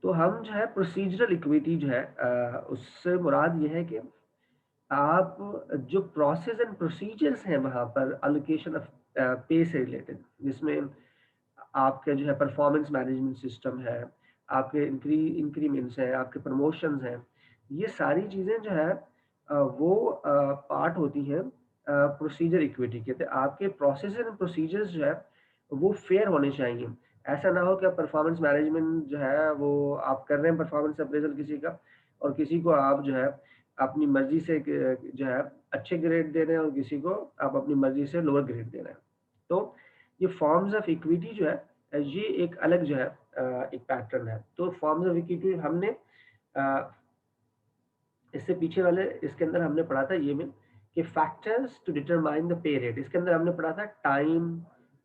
तो हम जो है प्रोसीजरल इक्विटी जो है उससे मुराद ये है कि आप जो प्रोसेस एंड प्रोसीजर्स हैं वहाँ पर एलोकेशन ऑफ पे से रिलेटेड, जिसमें आपके जो है परफॉर्मेंस मैनेजमेंट सिस्टम है, आपके इंक्रीमेंट्स हैं, आपके प्रमोशंस हैं, ये सारी चीज़ें जो है वो पार्ट होती हैं प्रोसीजर इक्विटी के। तो आपके प्रोसेस एंड प्रोसीजर्स जो है वो फेयर होने चाहिए। ऐसा ना हो कि परफॉर्मेंस मैनेजमेंट जो है वो आप कर रहे हैं परफॉर्मेंस अप्रेजल किसी का, और किसी को आप जो है अपनी मर्जी से जो है अच्छे ग्रेड दे रहे हैं, और किसी को आप अपनी मर्जी से लोअर ग्रेड दे रहे हैं। तो ये फॉर्म्स ऑफ इक्विटी जो है ये एक अलग जो है एक पैटर्न है। तो फॉर्म्स ऑफ इक्विटी हमने अ, इससे पीछे वाले इसके अंदर हमने पढ़ा था ये में कि factors to determine the pay rate. इसके अंदर हमने पढ़ा था time,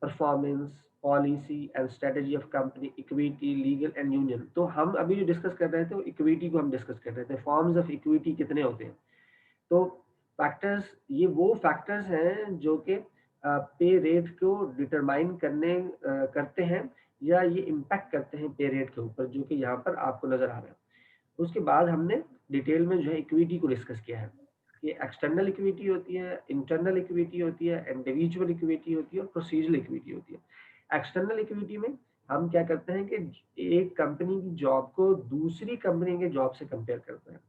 performance, policy and strategy of company, equity, legal and union. तो हम अभी जो डिस्कस कर रहे थे वो इक्विटी को हम डिस्कस कर रहे थे। फॉर्म्स ऑफ इक्विटी कितने होते हैं? तो फैक्टर्स, ये वो फैक्टर्स हैं जो कि पे रेट को डिटरमाइन करते हैं, या ये इम्पैक्ट करते हैं पे रेट के ऊपर, जो कि यहाँ पर आपको नजर आ रहा है। उसके बाद हमने डिटेल में जो है इक्विटी को डिस्कस किया है कि एक्सटर्नल इक्विटी होती है, इंटरनल इक्विटी होती है, इंडिविजुअल इक्विटी होती है और प्रोसीजरल इक्विटी होती है। एक्सटर्नल इक्विटी में हम क्या करते हैं कि एक कंपनी की जॉब को दूसरी कंपनी के जॉब से कंपेयर करते हैं।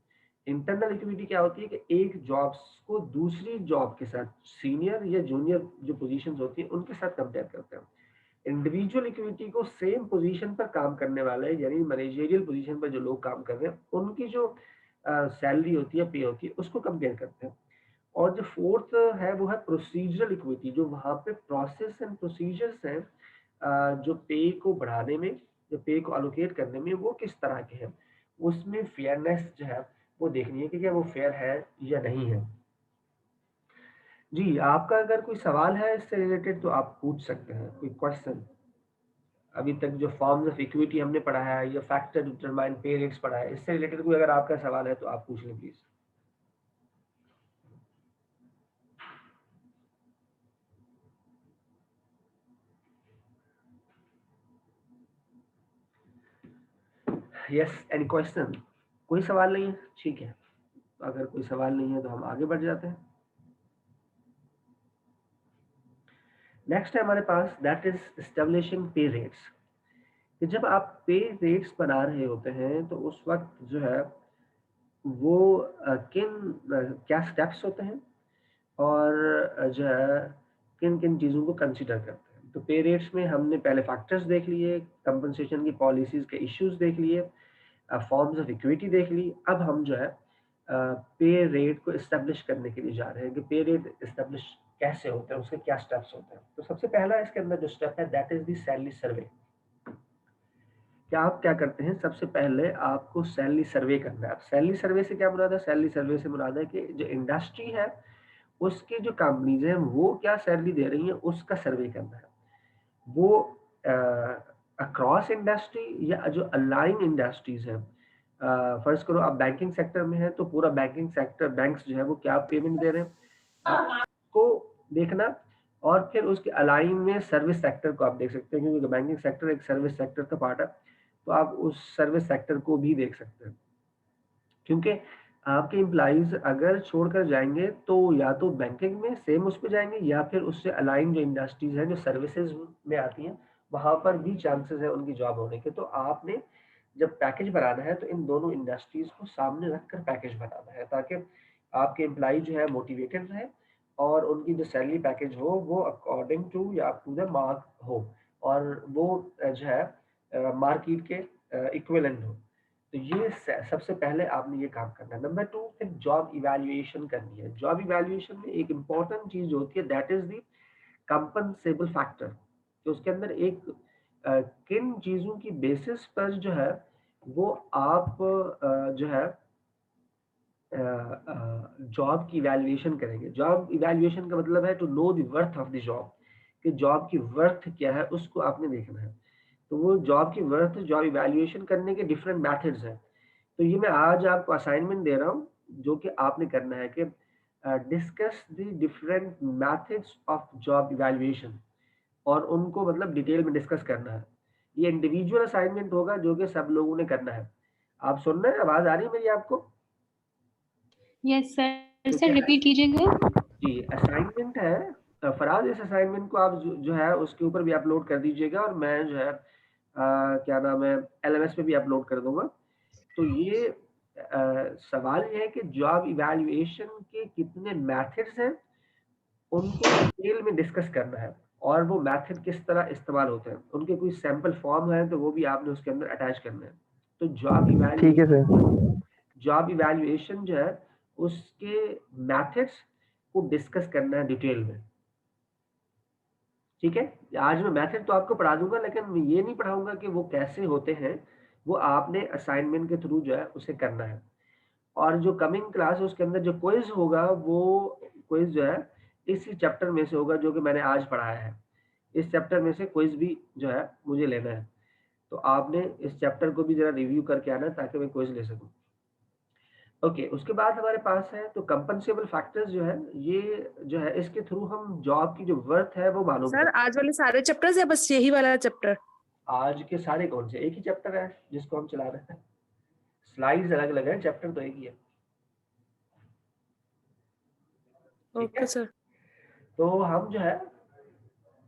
इंटरनल इक्विटी क्या होती है कि एक जॉब्स को दूसरी जॉब के साथ, सीनियर या जूनियर जो पोजीशंस होती हैं उनके साथ कंपेयर करते हैं। इंडिविजुअल इक्विटी को सेम पोजीशन पर काम करने वाले, यानी मैनेजरियल पोजीशन पर जो लोग काम कर रहे हैं उनकी जो सैलरी होती है, पे होती है, उसको कंपेयर करते हैं। और जो फोर्थ है वो है प्रोसीजरल इक्विटी, जो वहाँ पे प्रोसेस एंड प्रोसीजर्स हैं जो पे को बढ़ाने में, जो पे को अलोकेट करने में वो किस तरह के हैं, उसमें फेयरनेस जो है वो देखनी है कि क्या वो फेयर है या नहीं है। जी, आपका अगर कोई सवाल है इससे रिलेटेड तो आप पूछ सकते हैं, कोई क्वेश्चन। अभी तक जो फॉर्म्स ऑफ इक्विटी हमने पढ़ा है या फैक्टर डिटरमाइन पे रेट्स पढ़ा है, इससे रिलेटेड कोई अगर आपका सवाल है तो आप पूछ लें प्लीज। Yes, any question? कोई सवाल नहीं है, ठीक है। अगर कोई सवाल नहीं है तो हम आगे बढ़ जाते हैं। नेक्स्ट है हमारे पास, दैट इज एस्टेब्लिशिंग पे रेट्स। कि जब आप पे रेट्स बना रहे होते हैं तो उस वक्त जो है वो क्या स्टेप्स होते हैं, और जो है किन किन चीज़ों को कंसिडर करते हैं। तो पे रेट्स में हमने पहले फैक्टर्स देख लिए, कंपनसेशन की पॉलिसीज के इश्यूज देख लिए, फॉर्म्स ऑफ इक्विटी देख ली। अब हम जो है पे रेट को इस्टेब्लिश करने के लिए जा रहे हैं कि पे रेट इस्टेब्लिश कैसे होते हैं, उसके क्या स्टेप्स होते हैं। तो सबसे पहला इसके अंदर जो स्टेप है दैट इज द सैलरी सर्वे। क्या आप क्या करते हैं, सबसे पहले आपको सैलरी सर्वे करना है। सैलरी सर्वे से क्या मुराद है? सैलरी सर्वे से मुराद है कि जो इंडस्ट्री है उसकी जो कंपनीज हैं वो क्या सैलरी दे रही हैं उसका सर्वे करना है। वो अक्रॉस इंडस्ट्री या जो अलाइन इंडस्ट्रीज हैं, फर्स्ट करो आप बैंकिंग सेक्टर में है तो पूरा बैंकिंग सेक्टर, बैंक्स जो है वो क्या पेमेंट दे रहे हैं आपको देखना। और फिर उसके अलाइन में सर्विस सेक्टर को आप देख सकते हैं, क्योंकि बैंकिंग सेक्टर एक सर्विस सेक्टर का पार्ट है, तो आप उस सर्विस सेक्टर को भी देख सकते हैं। क्योंकि आपके एम्प्लॉइज अगर छोड़कर जाएंगे तो या तो बैंकिंग में सेम उस पे जाएंगे, या फिर उससे अलाइन जो इंडस्ट्रीज हैं जो सर्विसेज में आती हैं वहां पर भी चांसेस है उनकी जॉब होने के। तो आपने जब पैकेज बनाना है तो इन दोनों इंडस्ट्रीज को सामने रखकर पैकेज बनाना है, ताकि आपके एम्प्लॉय जो है मोटिवेटेड रहे और उनकी जो सैलरी पैकेज हो वो अकॉर्डिंग टू या अप टू द मार्क हो, और वो जो है मार्केट के इक्विवेलेंट हो। तो ये सबसे पहले आपने ये काम करना है। नंबर टू, फिर जॉब इवैल्यूएशन करनी है। जॉब इवैल्यूएशन में एक इंपॉर्टेंट चीज जो होती है दैट इज द कंपनसेबल फैक्टर। तो उसके अंदर एक किन चीजों की बेसिस पर जो है वो आप जो है जॉब की इवैल्यूएशन करेंगे। जॉब इवैल्यूएशन का मतलब है to know the worth of the job, कि जॉब की वर्थ क्या है उसको आपने देखना है। तो वो जॉब की वर्थ, जॉब इवैल्यूएशन करने के डिफरेंट मेथड्स हैं। तो ये मैं आज आपको असाइनमेंट दे रहा हूँ जो कि आपने करना है कि discuss the different methods of job evaluation, और उनको मतलब डिटेल में डिस्कस करना है। ये इंडिविजुअल असाइनमेंट होगा जो कि सब लोगों ने करना है। आप सुन रहे हैं, आवाज आ रही है मेरी आपको? यस सर, तो सर क्या है रिपीट कीजिएगा। जी, असाइनमेंट है। फराज, इस असाइनमेंट को आप जो है उसके ऊपर भी अपलोड कर दीजिएगा, और मैं जो है क्या नाम है, एलएमएस पे भी अपलोड कर दूंगा। तो ये सवाल ये है कि जॉब इवैल्यूएशन के कितने मेथड्स हैं, उनको डिटेल में डिस्कस करना है, और वो मेथड किस तरह इस्तेमाल होते हैं, उनके कोई सैंपल फॉर्म है तो वो भी आपने उसके अंदर अटैच करना है। तो ठीक है सर। जॉब इवैल्यूएशन जो है उसके मेथड्स को डिस्कस करना है डिटेल में। ठीक है, आज मैं मेथड तो आपको पढ़ा दूंगा, लेकिन मैं ये नहीं पढ़ाऊंगा कि वो कैसे होते हैं, वो आपने असाइनमेंट के थ्रू जो है उसे करना है। और जो कमिंग क्लास है उसके अंदर जो क्विज होगा, वो क्विज जो है इसी चैप्टर में से होगा जो कि मैंने आज पढ़ाया है। इस चैप्टर में से क्विज भी जो है मुझे लेना है, तो आपने इस चैप्टर को भी जरा रिव्यू करके आना ताकि मैं क्विज ले सकूं। ओके, उसके बाद हमारे पास है तो कंपनसेबल फैक्टर्स जो है, ये जो है इसके थ्रू हम जॉब की जो वर्थ है वो मालूम सर करते आज वाले सारे चैप्टर्स या बस यही वाला चैप्टर? हैं। आज के सारे कौन से? एक ही चैप्टर है जिसको हम चला रहे हैं, स्लाइड्स अलग अलग है, चैप्टर तो एक ही है। ठीक है, ओके सर। तो हम जो है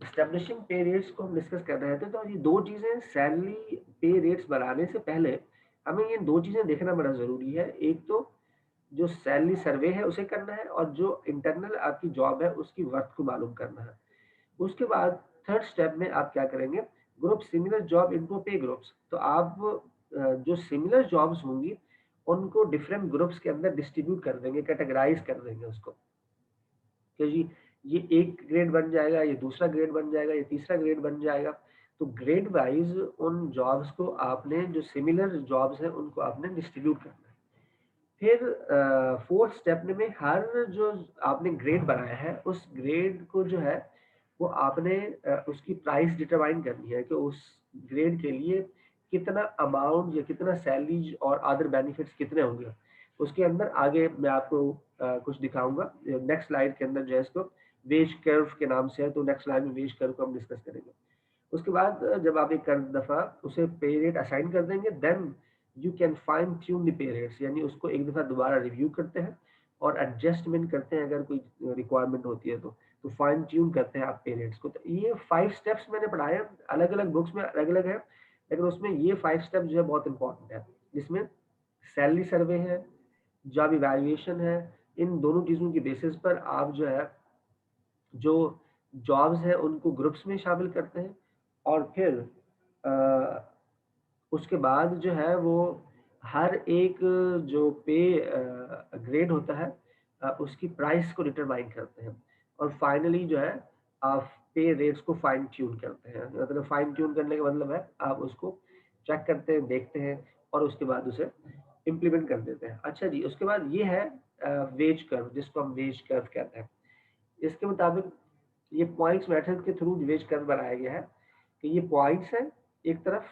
एस्टेब्लिशिंग पे रेट्स को हम डिस्कस कर रहे थे। तो ये दो चीजें, सैलरी पे रेट्स बनाने से पहले हमें ये दो चीजें देखना बड़ा जरूरी है। एक तो जो सैलरी सर्वे है उसे करना है, और जो इंटरनल आपकी जॉब है उसकी वर्थ को मालूम करना है। उसके बाद थर्ड स्टेप में आप क्या करेंगे, ग्रुप सिमिलर जॉब इनटू पे ग्रुप्स। तो आप जो सिमिलर जॉब्स होंगी उनको डिफरेंट ग्रुप्स के अंदर डिस्ट्रीब्यूट कर देंगे, कैटेगराइज कर देंगे उसको, कि जी ये एक ग्रेड बन जाएगा, ये दूसरा ग्रेड बन जाएगा, ये तीसरा ग्रेड बन जाएगा। तो ग्रेड वाइज उन जॉब्स को आपने, जो सिमिलर जॉब्स हैं उनको आपने डिस्ट्रीब्यूट करना है। फिर फोर्थ स्टेप में हर जो आपने ग्रेड बनाया है उस ग्रेड को जो है वो आपने उसकी प्राइस डिटरमाइन करनी है कि उस ग्रेड के लिए कितना अमाउंट या कितना सैलरी और अदर बेनिफिट्स कितने होंगे। उसके अंदर आगे मैं आपको कुछ दिखाऊंगा नेक्स्ट स्लाइड के अंदर, जो है इसको वेज कर्व के नाम से है, तो नेक्स्ट स्लाइड में वेज कर्व को हम डिस्कस करेंगे। उसके बाद जब आप एक दफा उसे पे रेट असाइन कर देंगे, then you can fine tune the pay rates, यानी उसको एक दफा दोबारा रिव्यू करते हैं और एडजस्टमेंट करते हैं अगर कोई रिक्वायरमेंट होती है तो फाइन ट्यून करते हैं आप पे रेट्स को। तो ये 5 स्टेप्स मैंने पढ़ाए हैं, अलग अलग बुक्स में अलग अलग है, लेकिन उसमें ये 5 स्टेप जो है बहुत इंपॉर्टेंट है, जिसमें सैलरी सर्वे है, जॉब इवैल्यूएशन है। इन दोनों चीजों की बेसिस पर आप जो है जो जॉब्स है उनको ग्रुप्स में शामिल करते हैं, और फिर उसके बाद जो है वो हर एक जो पे ग्रेड होता है उसकी प्राइस को डिटरमाइन करते हैं, और फाइनली जो है आप पे रेट्स को फाइन ट्यून करते हैं। मतलब फाइन ट्यून करने का मतलब है आप उसको चेक करते हैं, देखते हैं, और उसके बाद उसे इम्प्लीमेंट कर देते हैं। अच्छा जी, उसके बाद ये है वेज कर्व, जिसको हम वेज कर्व कहते हैं। इसके मुताबिक ये पॉइंट्स मेथड के थ्रू वेज कर्व बनाया गया है कि ये पॉइंट्स है एक तरफ,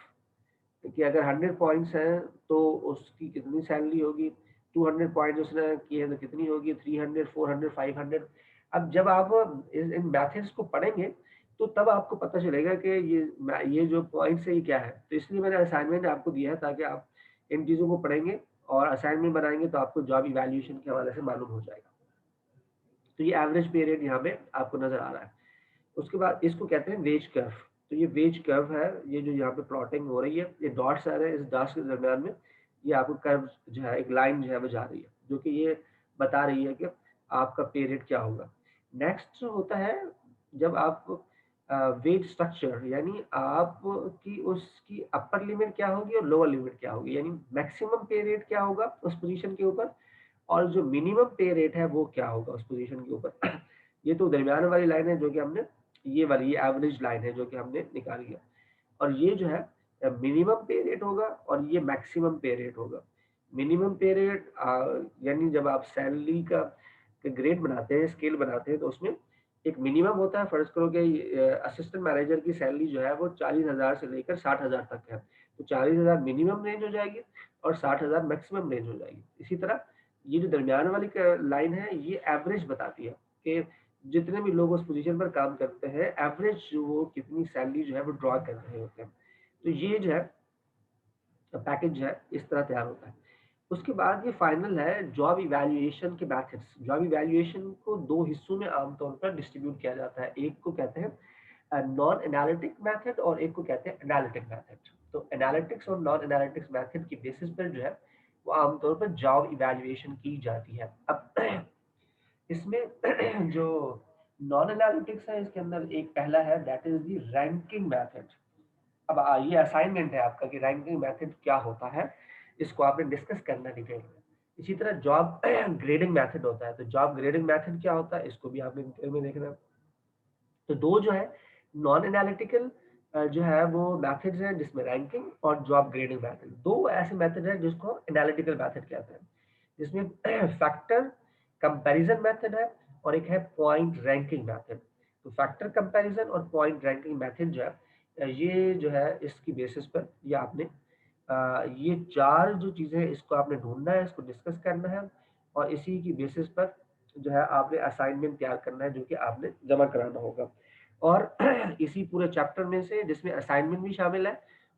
कि अगर 100 पॉइंट्स हैं तो उसकी कितनी सैलरी होगी, 200 पॉइंट्स उसने किए हैं तो कितनी होगी, 300, 400, 500। अब जब आप इन मैथड्स को पढ़ेंगे तो तब आपको पता चलेगा कि ये जो पॉइंट्स है ये क्या है। तो इसलिए मैंने असाइनमेंट आपको दिया है ताकि आप इन चीज़ों को पढ़ेंगे और असाइनमेंट बनाएंगे तो आपको जॉब इवैल्यूएशन के हवाले से मालूम हो जाएगा। तो ये एवरेज पे रेट यहाँ पे आपको नजर आ रहा है। उसके बाद इसको कहते हैं वेज कर्व। तो ये वेज कर्व है, ये जो यहाँ पे प्लॉटिंग हो रही है, ये डॉट्स आ रहे हैं, इस डॉट्स के दरमियान में ये आपको कर्व जो है, एक लाइन जो है वो जा रही है, जो कि ये बता रही है कि आपका पे रेट क्या होगा। नेक्स्ट होता है जब आप वेज स्ट्रक्चर, यानी आपकी उसकी अपर लिमिट क्या होगी और लोअर लिमिट क्या होगी, यानी मैक्सिमम पे रेट क्या होगा उस पोजीशन के ऊपर, और जो मिनिमम पे रेट है वो क्या होगा उस पोजीशन के ऊपर। ये तो दरमियान वाली लाइन है जो कि हमने, ये वाली ये एवरेज लाइन है जो कि हमने निकाली है, और ये जो है मिनिमम पे रेट होगा और ये मैक्सिमम पे रेट होगा। मिनिमम पे रेट यानी जब आप सैलरी का ग्रेड बनाते हैं, स्केल बनाते हैं, तो उसमें एक मिनिमम होता है। फर्ज करो कि असिस्टेंट मैनेजर की सैलरी जो है वो 40,000 से लेकर 60,000 तक है, तो 40,000 मिनिमम रेंज हो जाएगी और 60,000 मैक्सिमम रेंज हो जाएगी। इसी तरह ये जो दरमियान वाली लाइन है ये एवरेज बताती है कि जितने भी लोग उस पोजीशन पर काम करते हैं, एवरेज वो कितनी सैलरी जो है वो ड्रॉ कर रहे होते हैं। तो ये जो है पैकेज है इस तरह तैयार होता है। उसके बाद ये फाइनल है जॉब इवैल्यूएशन के मेथड्स। जॉब इवैल्यूएशन को दो हिस्सों में आमतौर पर डिस्ट्रीब्यूट किया जाता है। एक को कहते हैं नॉन एनालिटिक मेथड और एक को कहते हैं एनालिटिक मेथड। तो एनालिटिक्स और नॉन एनालिटिक्स मेथड की बेसिस पर जो है वो आमतौर पर जॉब इवैल्यूएशन की जाती है। अब इसमें जो नॉन एनालिटिक्स है इसके अंदर एक पहला है that is the ranking method. अब ये असाइनमेंट है आपका कि रैंकिंग मेथड क्या होता है, इसको आपने डिस्कस करना डिटेल में। इसी तरह जॉब ग्रेडिंग मेथड होता है। तो जॉब ग्रेडिंग मेथड क्या होता है इसको भी आपने डिटेल में देखना है। तो दो जो है नॉन एनालिटिकल जो है वो मेथड्स हैं जिसमें रैंकिंग और जॉब ग्रेडिंग मेथड, दो ऐसे मेथड हैं जिसको एनालिटिकल मेथड कहते हैं, जिसमें फैक्टर कंपैरिजन मेथड है और एक है पॉइंट रैंकिंग मेथड। तो फैक्टर कंपैरिजन और पॉइंट रैंकिंग मेथड जो है ये जो है इसकी बेसिस पर ये आपने ये चार जो चीजें हैं इसको आपने ढूंढना है, इसको डिस्कस करना है और इसी की बेसिस पर जो है आपने असाइनमेंट तैयार करना है जो कि आपने जमा कराना होगा। और इसी पूरे चैप्टर में से जिसमें असाइनमेंट भी शामिल है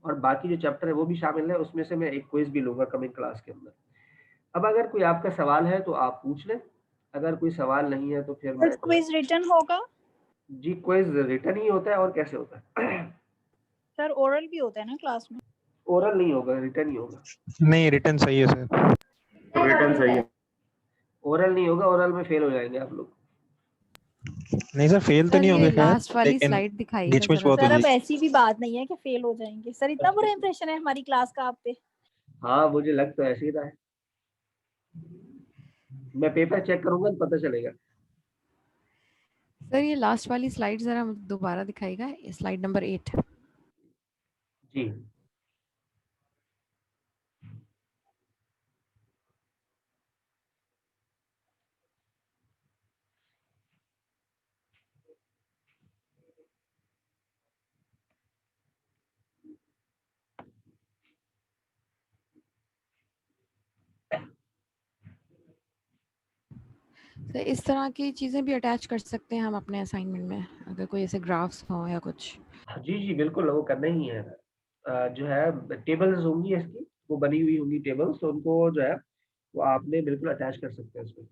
और बाकी जो चैप्टर है वो भी शामिल है, उसमें से मैं एक क्विज भी लूंगा कमिंग क्लास के अंदर। अब अगर कोई आपका सवाल है तो आप पूछ लें, अगर कोई सवाल नहीं है तो फिर मैं क्विज रिटर्न होगा? जी क्विज रिटर्न ही होता है और कैसे होता है? सर ओरल भी होता है ना क्लास में? ओरल नहीं होगा, रिटर्न ही होगा। नहीं रिटर्न सही है सर। रिटर्न सही है, ओरल नहीं होगा, ओरल में फेल हो जाएंगे आप लोग। नहीं सर फेल तो सर नहीं ये होंगे खैर, लास्ट वाली लेकिन स्लाइड दिखाइएगा गिचमिच जरा बहुत सा। सर अब होगी। ऐसी भी बात नहीं है कि फेल हो जाएंगे। सर इतना बुरा इंप्रेशन है हमारी क्लास का आप पे? हाँ मुझे लग तो ऐसे ही रहा है, मैं पेपर चेक करूंगा तो पता चलेगा। सर ये लास्ट वाली स्लाइड जरा दोबारा दिखाइएगा, स्लाइड नंबर 8। जी सर इस तरह की चीजें भी अटैच कर सकते हैं हम अपने असाइनमेंट में, अगर कोई ऐसे ग्राफ्स हो या कुछ। जी जी बिल्कुल वो करना ही है। जो है टेबल्स होंगी इसकी, वो बनी हुई होंगी टेबल्स, तो उनको जो है वो आपने बिल्कुल अटैच कर सकते हैं इसमें,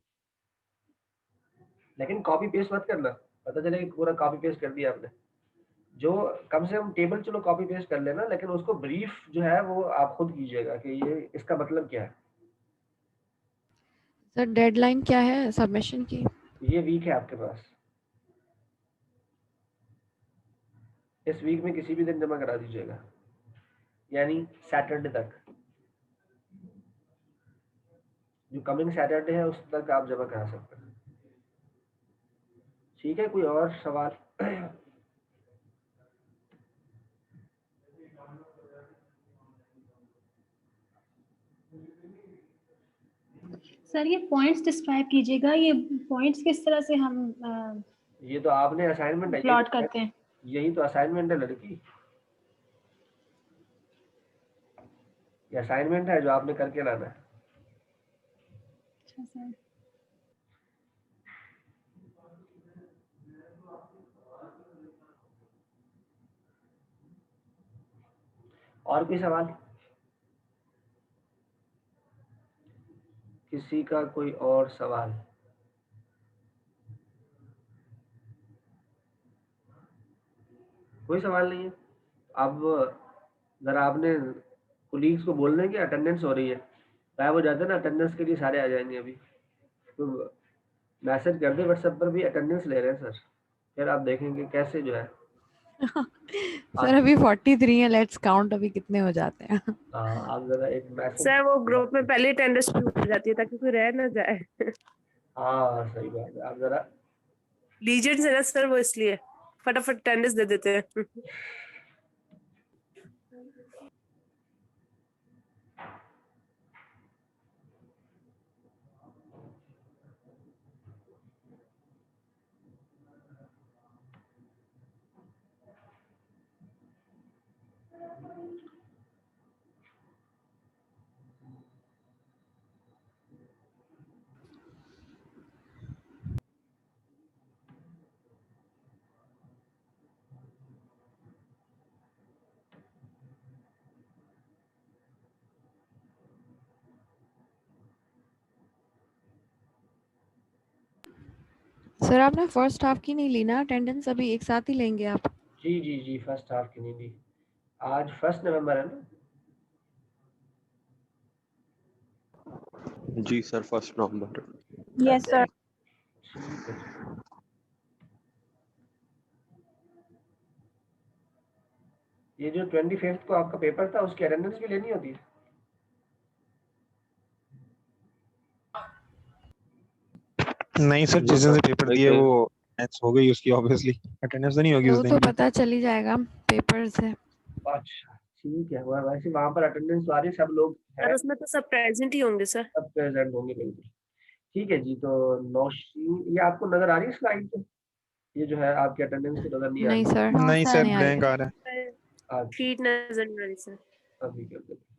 लेकिन कॉपी पेस्ट मत करना, पता चले कि पूरा कॉपी पेस्ट कर दिया आपने। जो कम से कम टेबल चलो कॉपी पेस्ट कर लेना, लेकिन उसको ब्रीफ जो है वो आप खुद कीजिएगा कि ये इसका मतलब क्या है। सर डेडलाइन क्या है सबमिशन की? ये वीक है आपके पास, इस वीक में किसी भी दिन जमा करा दीजिएगा, यानी सैटरडे तक, जो कमिंग सैटरडे है उस तक आप जमा करा सकते हैं। ठीक है, कोई और सवाल? सर ये पॉइंट्स डिस्क्राइब कीजिएगा, ये पॉइंट्स किस तरह से हम ये तो आपने असाइनमेंट है, प्लॉट करते हैं? यही तो असाइनमेंट है लड़की, ये असाइनमेंट है जो आपने करके लाना है। अच्छा सर। और कोई सवाल किसी का? कोई और सवाल? कोई सवाल नहीं है। अब जरा आपने कोलीग्स को बोलना है कि अटेंडेंस हो रही है, गायब हो जाते हैं ना, अटेंडेंस के लिए सारे आ जाएंगे अभी, तो मैसेज कर दे व्हाट्सएप पर भी अटेंडेंस ले रहे हैं सर, फिर आप देखेंगे कैसे जो है। सर अभी 43 है, लेट्स काउंट अभी कितने हो जाते हैं। आप जरा एक मैसेज। सर वो ग्रुप में पहले अटेंडेंस शुरू हो जाती है ताकि कोई रह ना जाए। हाँ सही बात है, आप जरा लीजेंड्स है ना सर, वो इसलिए फटाफट अटेंडेंस दे देते हैं। सर आपने फर्स्ट हाफ की नहीं ली ना अटेंडेंस, अभी एक साथ ही लेंगे आप? जी फर्स्ट हाफ की नहीं दी। आज 1 नवंबर है ना? जी सर 1 नवंबर। Yes sir. ठीक है। ये जो 25 को आपका पेपर था उसकी अटेंडेंस भी लेनी होती है? नहीं सर, जिस दिन से पेपर दिए वो अटेंडेंस हो गई उसकी, ऑब्वियसली अटेंडेंस तो नहीं होगी उस वो दिन तो की। पता चल ही जाएगा पेपर से। अच्छा ठीक है। वैसे वहाँ पर अटेंडेंस वाले सब लोग सर हैं, उसमें तो सब प्रेजेंट ही होंगे सर। सब प्रेजेंट होंगे बिल्कुल। ठीक है जी। तो नौशीन, ये आपको नजर आ रही है स्लाइड पे? ये जो है आपकी अटेंडेंस तो नजर नहीं आ नहीं रही? सर, नहीं सर, सर, नहीं आ रही ब्लैंक है। आ रहा है। अच्छा, फीट नजर नहीं आ रही सर। अभी कर देते।